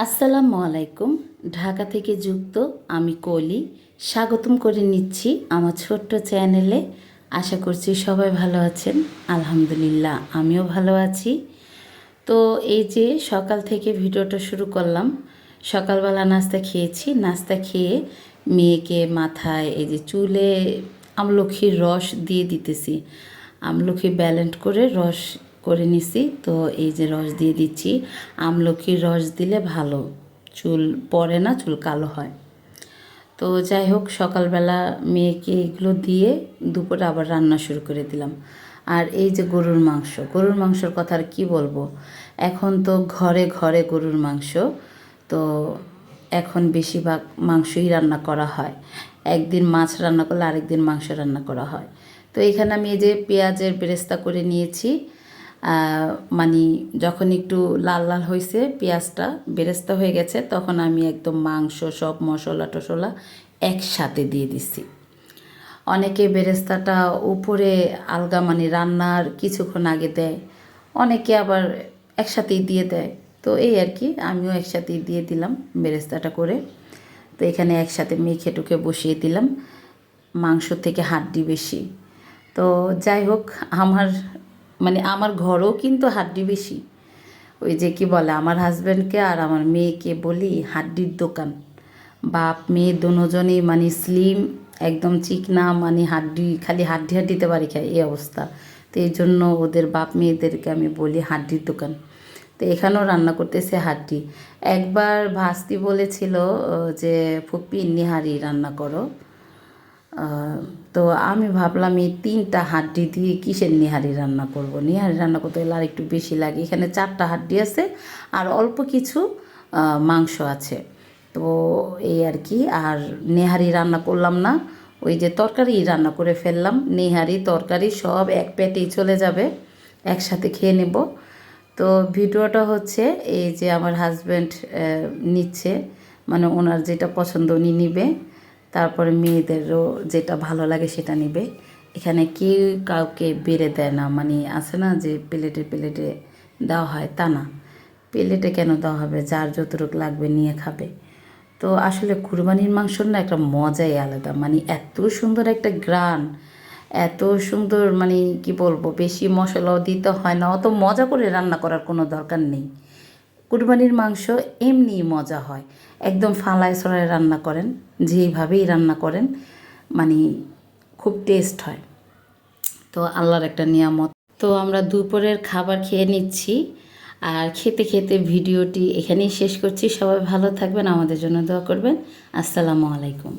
আসসালামু আলাইকুম। ঢাকা থেকে যুক্ত আমি কলি স্বাগতম করে নিচ্ছি আমার ছোট্ট চ্যানেলে। আশা করছি সবাই ভালো আছেন। আলহামদুলিল্লাহ আমিও ভালো আছি। তো এই যে সকাল থেকে ভিডিওটা শুরু করলাম। সকালবেলা নাস্তা খেয়েছি, নাস্তা খেয়ে মেয়েকে মাথায় এই যে চুলে আমলখির রস দিয়ে দিতেছি। আমলখি ব্যালেন্ড করে রস করে নিছি, তো এই যে রস দিয়ে দিচ্ছি। আমলখির রস দিলে ভালো, চুল পড়ে না, চুল কালো হয়। তো যাই হোক, সকালবেলা মেয়েকে এগুলো দিয়ে দুপুরে আবার রান্না শুরু করে দিলাম। আর এই যে গরুর মাংসর কথা আর কী বলবো, এখন তো ঘরে ঘরে গরুর মাংস। তো এখন বেশিরভাগ মাংসই রান্না করা হয়। একদিন মাছ রান্না করলে আরেকদিন মাংস রান্না করা হয়। তো এখানে আমি এই যে পেঁয়াজের বেরেস্তা করে নিয়েছি। মানে যখন একটু লাল লাল হয়েছে, পেঁয়াজটা বেরেস্তা হয়ে গেছে, তখন আমি একদম মাংস সব মশলা টশলা একসাথে দিয়ে দিছি। অনেকে বেরেস্তাটা উপরে আলগা মানে রান্নার কিছুক্ষণ আগে দেয়, অনেকে আবার একসাথেই দিয়ে দেয়। তো এই আর কি, আমিও একসাথেই দিয়ে দিলাম বেরেস্তাটা করে। তো এখানে একসাথে মেখে টুকে বসিয়ে দিলাম। মাংস থেকে হাড্ডি বেশি। তো যাই হোক, আমার ঘরেও কিন্তু হাড্ডি বেশি। ওই যে কি বলে, আমার হাজব্যান্ডকে আর আমার মেয়েকে বলি হাড্ডির দোকান। বাপ মেয়ে দুজনেই মানে স্লিম, একদম চিকনা, মানে খালি হাড্ডিতে বাড়ি খায়, এই অবস্থা। তো এই জন্য ওদের বাপ মেয়েদেরকে আমি বলি হাড্ডির দোকান। তো এখানেও রান্না করতেছে হাড্ডি। একবার ভাস্তি বলেছিল যে ফুপি নিহারি রান্না করো। তো আমি ভাবলাম এই 3টা হাড্ডি দিয়ে কিসের নিহারি রান্না করব। নিহারি রান্না করতে গেলে আর একটু বেশি লাগে। এখানে 4টা হাড্ডি আছে আর অল্প কিছু মাংস আছে। তো এই আর কি, আর নেহারি রান্না করলাম না, ওই যে তরকারি রান্না করে ফেললাম। নেহারি তরকারি সব এক পেটেই চলে যাবে, একসাথে খেয়ে নেব। তো ভিডিওটা হচ্ছে এই যে আমার হাজব্যান্ড নিচ্ছে, মানে ওনার যেটা পছন্দ উনি নিবে, তারপরে মেয়েদেরও যেটা ভালো লাগে সেটা নেবে। এখানে কেউ কাউকে বেড়ে দেয় না, মানে আছে না যে প্লেটে প্লেটে দেওয়া হয়, তা না। প্লেটে কেন দেওয়া হবে, যার যতটুকু লাগবে নিয়ে খাবে। তো আসলে কুরবানির মাংসর না একটা মজাই আলাদা, মানে এত সুন্দর একটা গ্রান, এত সুন্দর, মানে কি বলবো, বেশি মশলাও দিতে হয় না, অত মজা করে রান্না করার কোনো দরকার নেই। কুরবানির মাংস এমনিই মজা হয়, একদম ফালায় ছড়ায় রান্না করেন, যেইভাবেই রান্না করেন, মানে খুব টেস্ট হয়। তো আল্লাহর একটা নিয়ামত। তো আমরা দুপুরের খাবার খেয়ে নিচ্ছি, আর খেতে খেতে ভিডিওটি এখানেই শেষ করছি। সবাই ভালো থাকবেন, আমাদের জন্য দোয়া করবেন। আসসালামু আলাইকুম।